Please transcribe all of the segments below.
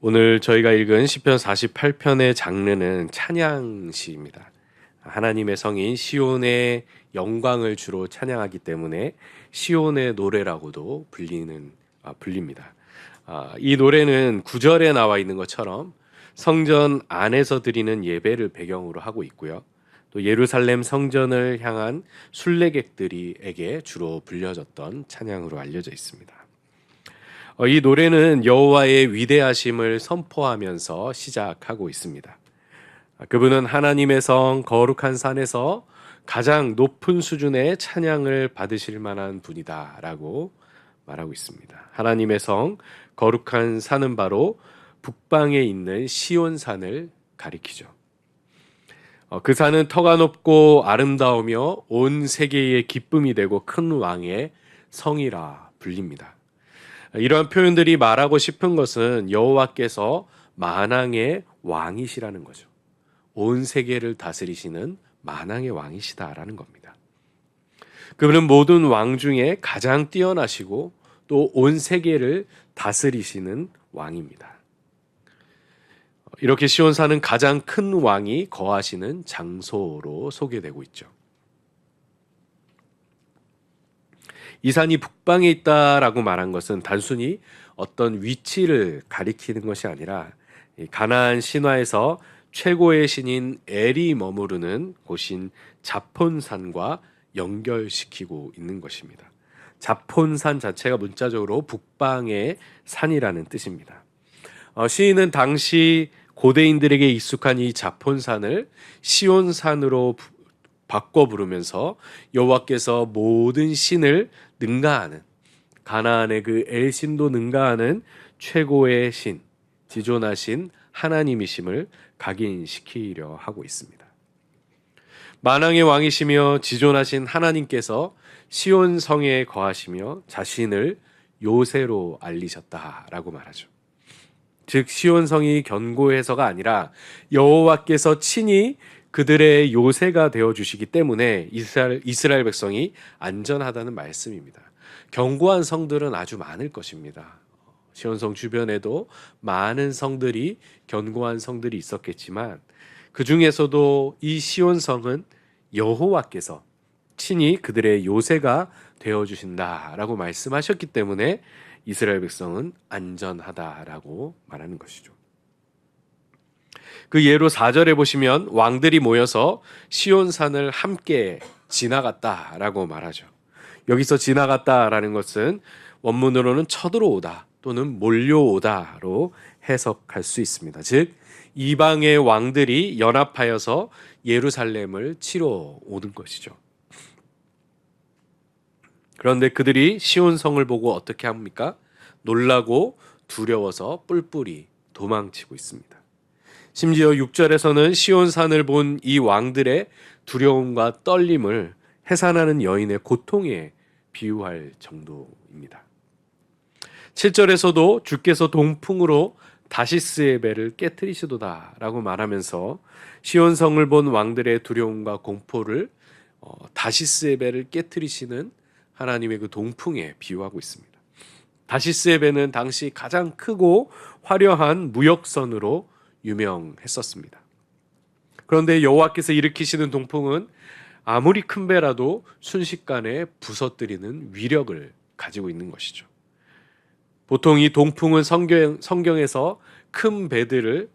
오늘 저희가 읽은 시편 48편의 장르는 찬양시입니다. 하나님의 성인 시온의 영광을 주로 찬양하기 때문에 시온의 노래라고도 불립니다. 이 노래는 9절에 나와 있는 것처럼 성전 안에서 드리는 예배를 배경으로 하고 있고요. 또 예루살렘 성전을 향한 순례객들에게 주로 불려졌던 찬양으로 알려져 있습니다. 이 노래는 여호와의 위대하심을 선포하면서 시작하고 있습니다. 그분은 하나님의 성 거룩한 산에서 가장 높은 수준의 찬양을 받으실 만한 분이다라고 말하고 있습니다. 하나님의 성 거룩한 산은 바로 북방에 있는 시온산을 가리키죠. 그 산은 터가 높고 아름다우며 온 세계의 기쁨이 되고 큰 왕의 성이라 불립니다. 이러한 표현들이 말하고 싶은 것은 여호와께서 만왕의 왕이시라는 거죠. 온 세계를 다스리시는 만왕의 왕이시다라는 겁니다. 그분은 모든 왕 중에 가장 뛰어나시고 또 온 세계를 다스리시는 왕입니다. 이렇게 시온산은 가장 큰 왕이 거하시는 장소로 소개되고 있죠. 이 산이 북방에 있다라고 말한 것은 단순히 어떤 위치를 가리키는 것이 아니라 가나안 신화에서 최고의 신인 엘이 머무르는 곳인 자폰산과 연결시키고 있는 것입니다. 자폰산 자체가 문자적으로 북방의 산이라는 뜻입니다. 시인은 당시 고대인들에게 익숙한 이 자폰산을 시온산으로 바꿔 부르면서 여호와께서 모든 신을 능가하는, 가나안의 그 엘신도 능가하는 최고의 신, 지존하신 하나님이심을 각인시키려 하고 있습니다. 만왕의 왕이시며 지존하신 하나님께서 시온 성에 거하시며 자신을 요새로 알리셨다라고 말하죠. 즉 시온 성이 견고해서가 아니라 여호와께서 친히 그들의 요새가 되어 주시기 때문에 이스라엘 백성이 안전하다는 말씀입니다. 견고한 성들은 아주 많을 것입니다. 시온성 주변에도 많은 성들이, 견고한 성들이 있었겠지만 그 중에서도 이 시온성은 여호와께서 친히 그들의 요새가 되어 주신다라고 말씀하셨기 때문에 이스라엘 백성은 안전하다라고 말하는 것이죠. 그 예로 4절에 보시면 왕들이 모여서 시온산을 함께 지나갔다라고 말하죠. 여기서 지나갔다라는 것은 원문으로는 쳐들어오다 또는 몰려오다로 해석할 수 있습니다. 즉 이방의 왕들이 연합하여서 예루살렘을 치러 오는 것이죠. 그런데 그들이 시온성을 보고 어떻게 합니까? 놀라고 두려워서 뿔뿔이 도망치고 있습니다. 심지어 6절에서는 시온산을 본 이 왕들의 두려움과 떨림을 해산하는 여인의 고통에 비유할 정도입니다. 7절에서도 주께서 동풍으로 다시스의 배를 깨트리시도다 라고 말하면서 시온성을 본 왕들의 두려움과 공포를 다시스의 배를 깨트리시는 하나님의 그 동풍에 비유하고 있습니다. 다시스의 배는 당시 가장 크고 화려한 무역선으로 유명했었습니다. 그런데 여호와께서 일으키시는 동풍은 아무리 큰 배라도 순식간에 부서뜨리는 위력을 가지고 있는 것이죠. 보통 이 동풍은 성경에서 큰 배들을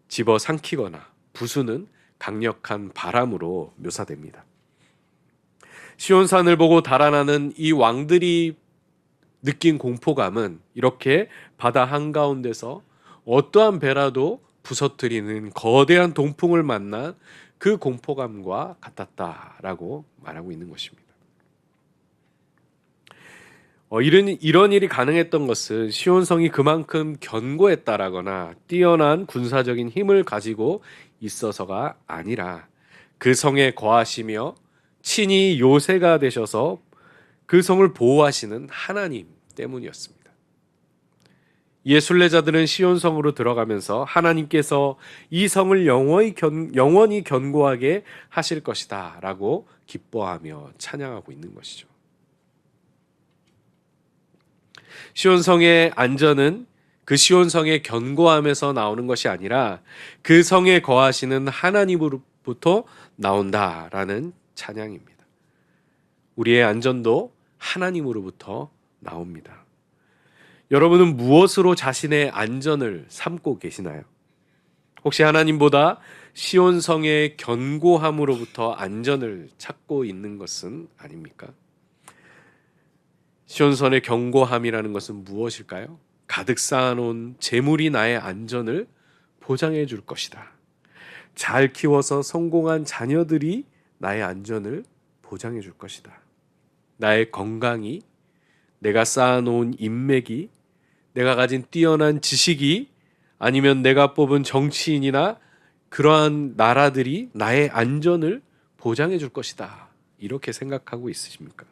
집어삼키거나 부수는 강력한 바람으로 묘사됩니다. 시온산을 보고 달아나는 이 왕들이 느낀 공포감은 이렇게 바다 한가운데서 어떠한 배라도 부서뜨리는 거대한 동풍을 만난 그 공포감과 같았다라고 말하고 있는 것입니다. 이런 일이 가능했던 것은 시온성이 그만큼 견고했다라거나 뛰어난 군사적인 힘을 가지고 있어서가 아니라 그 성에 거하시며 친히 요새가 되셔서 그 성을 보호하시는 하나님 때문이었습니다. 이에 순례자들은 시온성으로 들어가면서 하나님께서 이 성을 영원히 견고하게 하실 것이다 라고 기뻐하며 찬양하고 있는 것이죠. 시온성의 안전은 그 시온 성의 견고함에서 나오는 것이 아니라 그 성에 거하시는 하나님으로부터 나온다라는 찬양입니다. 우리의 안전도 하나님으로부터 나옵니다. 여러분은 무엇으로 자신의 안전을 삼고 계시나요? 혹시 하나님보다 시온 성의 견고함으로부터 안전을 찾고 있는 것은 아닙니까? 시온 성의 견고함이라는 것은 무엇일까요? 가득 쌓아놓은 재물이 나의 안전을 보장해 줄 것이다. 잘 키워서 성공한 자녀들이 나의 안전을 보장해 줄 것이다. 나의 건강이, 내가 쌓아놓은 인맥이, 내가 가진 뛰어난 지식이, 아니면 내가 뽑은 정치인이나 그러한 나라들이 나의 안전을 보장해 줄 것이다. 이렇게 생각하고 있으십니까?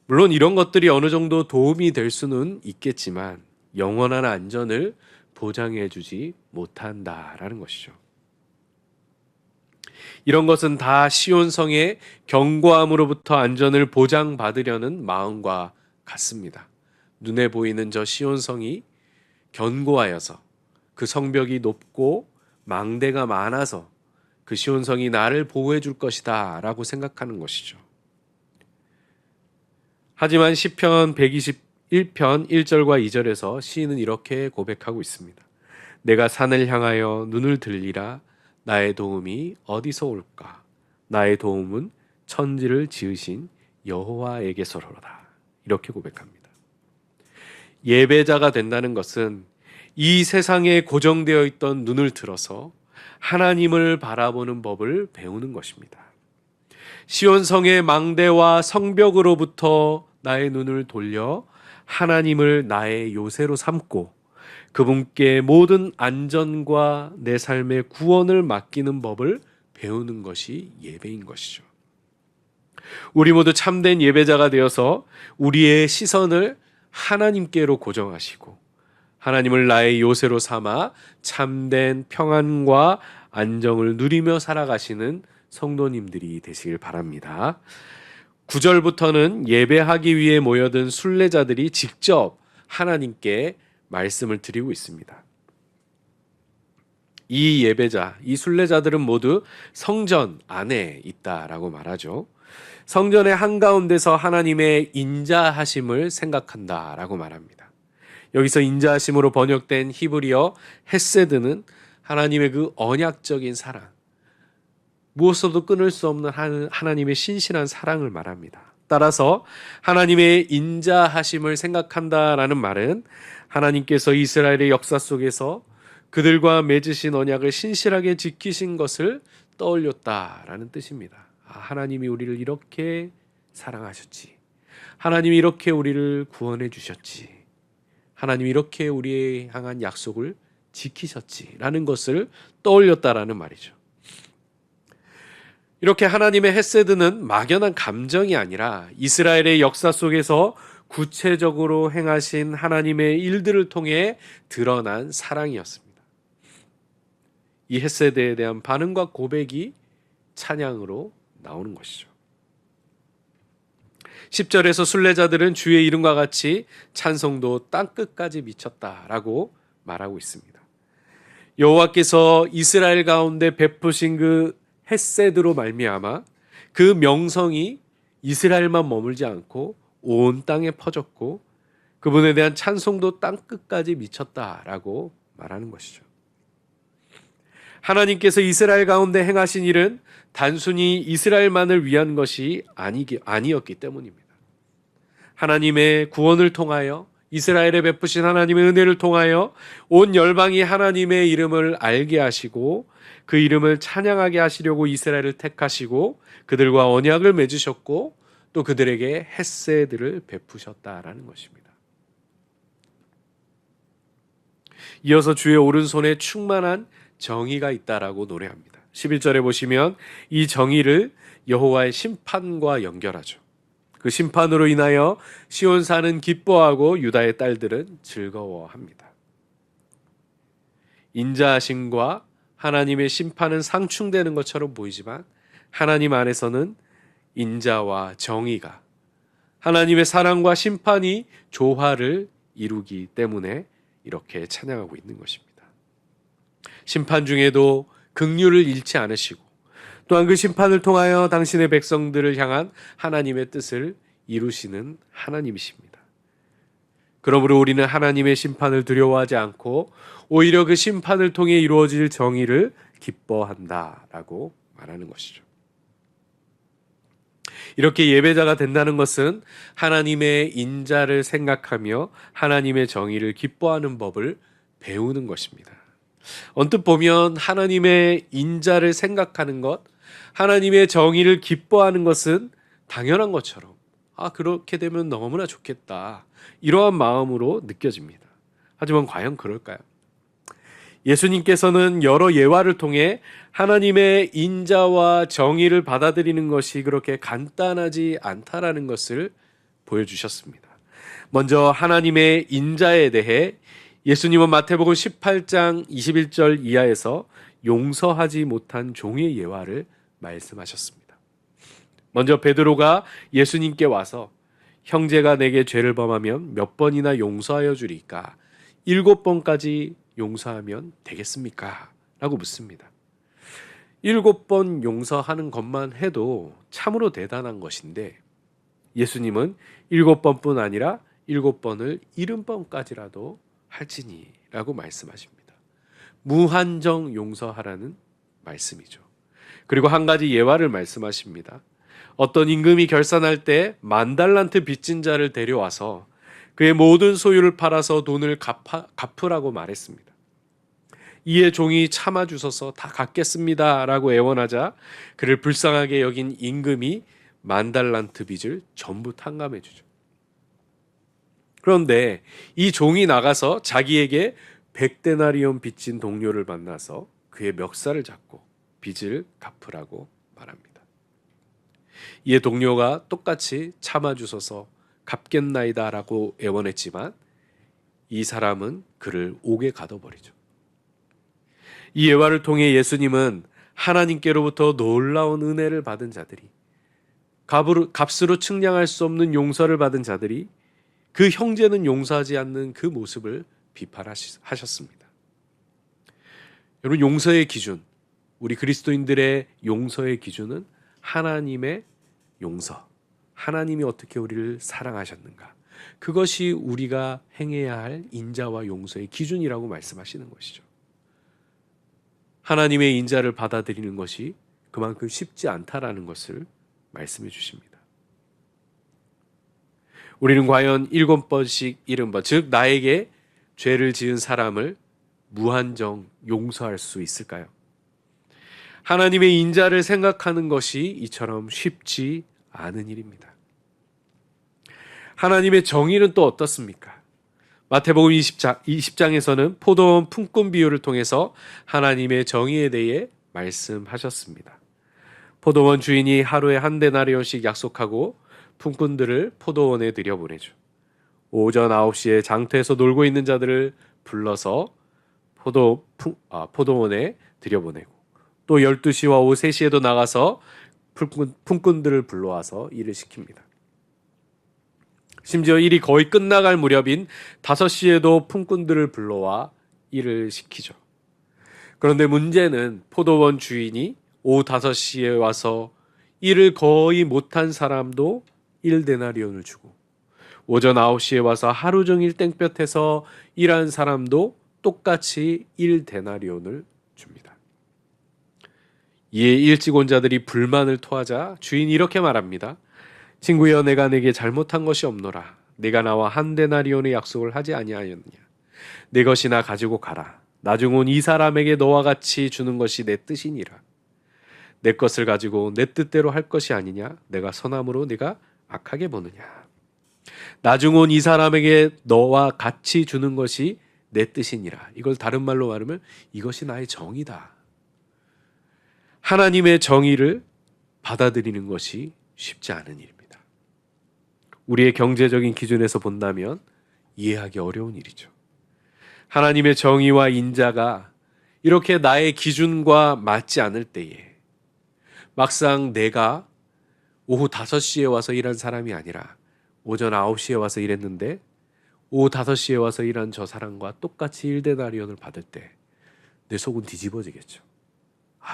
물론 이런 것들이 어느 정도 도움이 될 수는 있겠지만 영원한 안전을 보장해 주지 못한다라는 것이죠. 이런 것은 다 시온성의 견고함으로부터 안전을 보장받으려는 마음과 같습니다. 눈에 보이는 저 시온성이 견고하여서 그 성벽이 높고 망대가 많아서 그 시온성이 나를 보호해 줄 것이다 라고 생각하는 것이죠. 하지만 시편 121편 1절과 2절에서 시인은 이렇게 고백하고 있습니다. 내가 산을 향하여 눈을 들리라. 나의 도움이 어디서 올까? 나의 도움은 천지를 지으신 여호와에게서로다. 이렇게 고백합니다. 예배자가 된다는 것은 이 세상에 고정되어 있던 눈을 들어서 하나님을 바라보는 법을 배우는 것입니다. 시온성의 망대와 성벽으로부터 나의 눈을 돌려 하나님을 나의 요새로 삼고 그분께 모든 안전과 내 삶의 구원을 맡기는 법을 배우는 것이 예배인 것이죠. 우리 모두 참된 예배자가 되어서 우리의 시선을 하나님께로 고정하시고 하나님을 나의 요새로 삼아 참된 평안과 안정을 누리며 살아가시는 성도님들이 되시길 바랍니다. 9절부터는 예배하기 위해 모여든 순례자들이 직접 하나님께 말씀을 드리고 있습니다. 이 예배자, 이 순례자들은 모두 성전 안에 있다라고 말하죠. 성전의 한가운데서 하나님의 인자하심을 생각한다라고 말합니다. 여기서 인자하심으로 번역된 히브리어 헤세드는 하나님의 그 언약적인 사랑, 무엇으로도 끊을 수 없는 하나님의 신실한 사랑을 말합니다. 따라서 하나님의 인자하심을 생각한다라는 말은 하나님께서 이스라엘의 역사 속에서 그들과 맺으신 언약을 신실하게 지키신 것을 떠올렸다라는 뜻입니다. 하나님이 우리를 이렇게 사랑하셨지. 하나님이 이렇게 우리를 구원해 주셨지. 하나님이 이렇게 우리에 향한 약속을 지키셨지라는 것을 떠올렸다라는 말이죠. 이렇게 하나님의 헤세드는 막연한 감정이 아니라 이스라엘의 역사 속에서 구체적으로 행하신 하나님의 일들을 통해 드러난 사랑이었습니다. 이 헤세드에 대한 반응과 고백이 찬양으로 나오는 것이죠. 10절에서 순례자들은 주의 이름과 같이 찬송도 땅끝까지 미쳤다라고 말하고 있습니다. 여호와께서 이스라엘 가운데 베푸신 그 헤세드로 말미암아 그 명성이 이스라엘만 머물지 않고 온 땅에 퍼졌고 그분에 대한 찬송도 땅끝까지 미쳤다라고 말하는 것이죠. 하나님께서 이스라엘 가운데 행하신 일은 단순히 이스라엘만을 위한 것이 아니었기 때문입니다. 하나님의 구원을 통하여 이스라엘에 베푸신 하나님의 은혜를 통하여 온 열방이 하나님의 이름을 알게 하시고 그 이름을 찬양하게 하시려고 이스라엘을 택하시고 그들과 언약을 맺으셨고 또 그들에게 헤세드를 베푸셨다라는 것입니다. 이어서 주의 오른손에 충만한 정의가 있다라고 노래합니다. 11절에 보시면 이 정의를 여호와의 심판과 연결하죠. 그 심판으로 인하여 시온산은 기뻐하고 유다의 딸들은 즐거워합니다. 인자하심과 하나님의 심판은 상충되는 것처럼 보이지만 하나님 안에서는 인자와 정의가 하나님의 사랑과 심판이 조화를 이루기 때문에 이렇게 찬양하고 있는 것입니다. 심판 중에도 긍휼을 잃지 않으시고 또한 그 심판을 통하여 당신의 백성들을 향한 하나님의 뜻을 이루시는 하나님이십니다. 그러므로 우리는 하나님의 심판을 두려워하지 않고 오히려 그 심판을 통해 이루어질 정의를 기뻐한다라고 말하는 것이죠. 이렇게 예배자가 된다는 것은 하나님의 인자를 생각하며 하나님의 정의를 기뻐하는 법을 배우는 것입니다. 언뜻 보면 하나님의 인자를 생각하는 것, 하나님의 정의를 기뻐하는 것은 당연한 것처럼 그렇게 되면 너무나 좋겠다, 이러한 마음으로 느껴집니다. 하지만 과연 그럴까요? 예수님께서는 여러 예화를 통해 하나님의 인자와 정의를 받아들이는 것이 그렇게 간단하지 않다라는 것을 보여주셨습니다. 먼저 하나님의 인자에 대해 예수님은 마태복음 18장 21절 이하에서 용서하지 못한 종의 예화를 말씀하셨습니다. 먼저 베드로가 예수님께 와서 형제가 내게 죄를 범하면 몇 번이나 용서하여 주리까? 7번까지 용서하면 되겠습니까? 라고 묻습니다. 7번 용서하는 것만 해도 참으로 대단한 것인데 예수님은 7번뿐 아니라 7번을 70번까지라도 할지니 라고 말씀하십니다. 무한정 용서하라는 말씀이죠. 그리고 한 가지 예화를 말씀하십니다. 어떤 임금이 결산할 때 10,000달란트 빚진 자를 데려와서 그의 모든 소유를 팔아서 돈을 갚으라고 말했습니다. 이에 종이 참아주셔서 다 갚겠습니다 라고 애원하자 그를 불쌍하게 여긴 임금이 10,000달란트 빚을 전부 탕감해 주죠. 그런데 이 종이 나가서 자기에게 100데나리온 빚진 동료를 만나서 그의 멱살을 잡고 빚을 갚으라고 말합니다. 이에 동료가 똑같이 참아주셔서 갚겠나이다 라고 애원했지만 이 사람은 그를 옥에 가둬버리죠. 이 예화를 통해 예수님은 하나님께로부터 놀라운 은혜를 받은 자들이, 값으로 측량할 수 없는 용서를 받은 자들이 그 형제는 용서하지 않는 그 모습을 비판하셨습니다. 여러분, 용서의 기준, 우리 그리스도인들의 용서의 기준은 하나님의 용서, 하나님이 어떻게 우리를 사랑하셨는가, 그것이 우리가 행해야 할 인자와 용서의 기준이라고 말씀하시는 것이죠. 하나님의 인자를 받아들이는 것이 그만큼 쉽지 않다라는 것을 말씀해 주십니다. 우리는 과연 7번씩 70번, 즉 나에게 죄를 지은 사람을 무한정 용서할 수 있을까요? 하나님의 인자를 생각하는 것이 이처럼 쉽지 않은 일입니다. 하나님의 정의는 또 어떻습니까? 마태복음 20장에서는 포도원 품꾼 비유를 통해서 하나님의 정의에 대해 말씀하셨습니다. 포도원 주인이 하루에 1데나리온씩 약속하고 품꾼들을 포도원에 들여보내죠. 오전 9시에 장터에서 놀고 있는 자들을 불러서 포도원에 들여보내고 또 12시와 오후 3시에도 나가서 품꾼들을 불러와서 일을 시킵니다. 심지어 일이 거의 끝나갈 무렵인 5시에도 품꾼들을 불러와 일을 시키죠. 그런데 문제는 포도원 주인이 오후 5시에 와서 일을 거의 못한 사람도 1데나리온을 주고 오전 9시에 와서 하루 종일 땡볕에서 일한 사람도 똑같이 1데나리온을 줍니다. 이에 일찍 온 자들이 불만을 토하자 주인이 이렇게 말합니다. 친구여, 내가 내게 잘못한 것이 없노라. 네가 나와 1데나리온의 약속을 하지 아니하였느냐. 내 것이나 가지고 가라. 나중 온 이 사람에게 너와 같이 주는 것이 내 뜻이니라. 내 것을 가지고 내 뜻대로 할 것이 아니냐. 내가 선함으로 네가 악하게 보느냐. 나중 온 이 사람에게 너와 같이 주는 것이 내 뜻이니라. 이걸 다른 말로 말하면 이것이 나의 정의다. 하나님의 정의를 받아들이는 것이 쉽지 않은 일입니다. 우리의 경제적인 기준에서 본다면 이해하기 어려운 일이죠. 하나님의 정의와 인자가 이렇게 나의 기준과 맞지 않을 때에 막상 내가 오후 5시에 와서 일한 사람이 아니라 오전 9시에 와서 일했는데 오후 5시에 와서 일한 저 사람과 똑같이 1데나리온을 받을 때 내 속은 뒤집어지겠죠.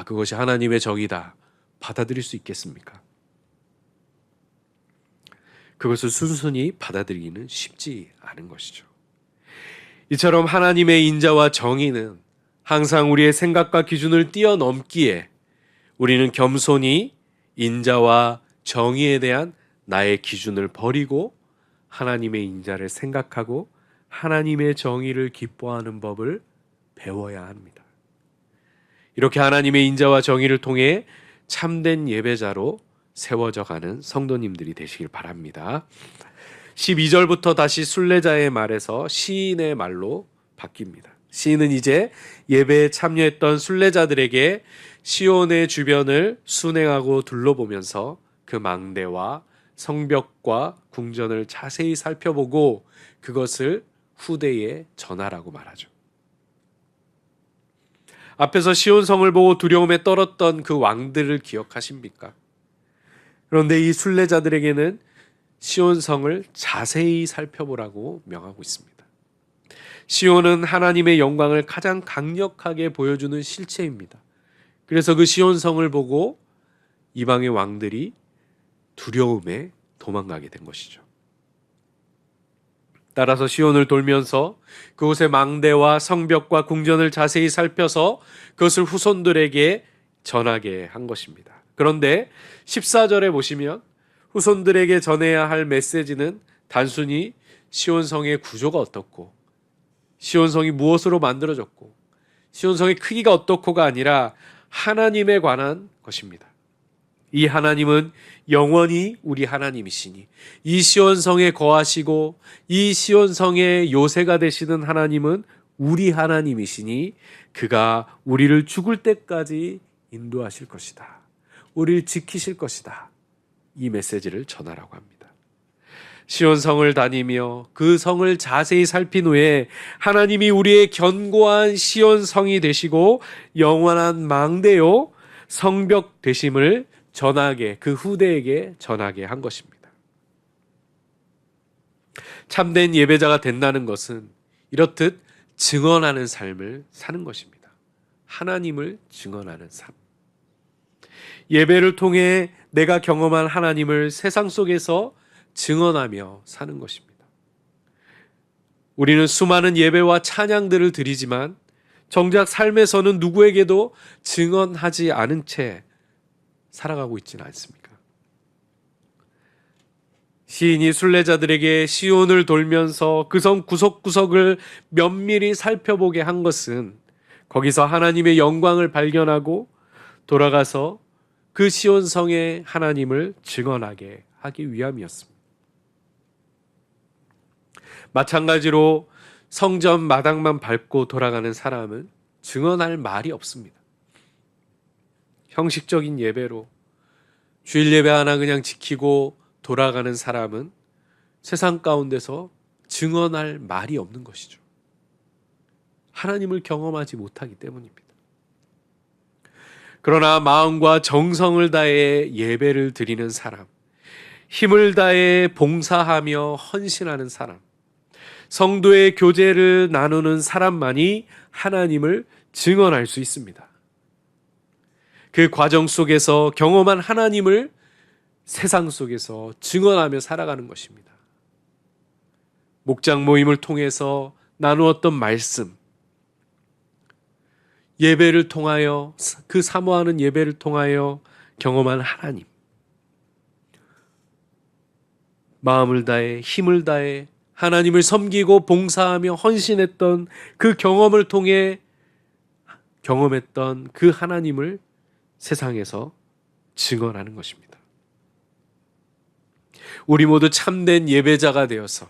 그것이 하나님의 정의다. 받아들일 수 있겠습니까? 그것을 순순히 받아들이기는 쉽지 않은 것이죠. 이처럼 하나님의 인자와 정의는 항상 우리의 생각과 기준을 뛰어넘기에 우리는 겸손히 인자와 정의에 대한 나의 기준을 버리고 하나님의 인자를 생각하고 하나님의 정의를 기뻐하는 법을 배워야 합니다. 이렇게 하나님의 인자와 정의를 통해 참된 예배자로 세워져 가는 성도님들이 되시길 바랍니다. 12절부터 다시 순례자의 말에서 시인의 말로 바뀝니다. 시인은 이제 예배에 참여했던 순례자들에게 시온의 주변을 순행하고 둘러보면서 그 망대와 성벽과 궁전을 자세히 살펴보고 그것을 후대에 전하라고 말하죠. 앞에서 시온성을 보고 두려움에 떨었던 그 왕들을 기억하십니까? 그런데 이 순례자들에게는 시온성을 자세히 살펴보라고 명하고 있습니다. 시온은 하나님의 영광을 가장 강력하게 보여주는 실체입니다. 그래서 그 시온성을 보고 이방의 왕들이 두려움에 도망가게 된 것이죠. 따라서 시온을 돌면서 그곳의 망대와 성벽과 궁전을 자세히 살펴서 그것을 후손들에게 전하게 한 것입니다. 그런데 14절에 보시면 후손들에게 전해야 할 메시지는 단순히 시온성의 구조가 어떻고 시온성이 무엇으로 만들어졌고 시온성의 크기가 어떻고가 아니라 하나님에 관한 것입니다. 이 하나님은 영원히 우리 하나님이시니 이 시온성에 거하시고 이 시온성의 요새가 되시는 하나님은 우리 하나님이시니 그가 우리를 죽을 때까지 인도하실 것이다. 우리를 지키실 것이다. 이 메시지를 전하라고 합니다. 시온성을 다니며 그 성을 자세히 살핀 후에 하나님이 우리의 견고한 시온성이 되시고 영원한 망대요 성벽 되심을 전하게 그 후대에게 전하게 한 것입니다. 참된 예배자가 된다는 것은 이렇듯 증언하는 삶을 사는 것입니다. 하나님을 증언하는 삶. 예배를 통해 내가 경험한 하나님을 세상 속에서 증언하며 사는 것입니다. 우리는 수많은 예배와 찬양들을 드리지만 정작 삶에서는 누구에게도 증언하지 않은 채 살아가고 있지는 않습니까? 시인이 순례자들에게 시온을 돌면서 그 성 구석구석을 면밀히 살펴보게 한 것은 거기서 하나님의 영광을 발견하고 돌아가서 그 시온성의 하나님을 증언하게 하기 위함이었습니다. 마찬가지로 성전 마당만 밟고 돌아가는 사람은 증언할 말이 없습니다. 형식적인 예배로 주일 예배 하나 그냥 지키고 돌아가는 사람은 세상 가운데서 증언할 말이 없는 것이죠. 하나님을 경험하지 못하기 때문입니다. 그러나 마음과 정성을 다해 예배를 드리는 사람, 힘을 다해 봉사하며 헌신하는 사람, 성도의 교제를 나누는 사람만이 하나님을 증언할 수 있습니다. 그 과정 속에서 경험한 하나님을 세상 속에서 증언하며 살아가는 것입니다. 목장 모임을 통해서 나누었던 말씀, 예배를 통하여 그 사모하는 예배를 통하여 경험한 하나님, 마음을 다해 힘을 다해 하나님을 섬기고 봉사하며 헌신했던 그 경험을 통해 경험했던 그 하나님을 세상에서 증언하는 것입니다. 우리 모두 참된 예배자가 되어서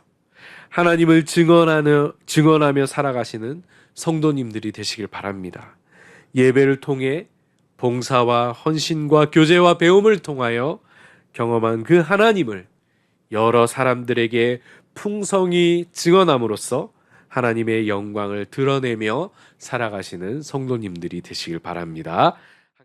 하나님을 증언하며 살아가시는 성도님들이 되시길 바랍니다. 예배를 통해 봉사와 헌신과 교제와 배움을 통하여 경험한 그 하나님을 여러 사람들에게 풍성히 증언함으로써 하나님의 영광을 드러내며 살아가시는 성도님들이 되시길 바랍니다.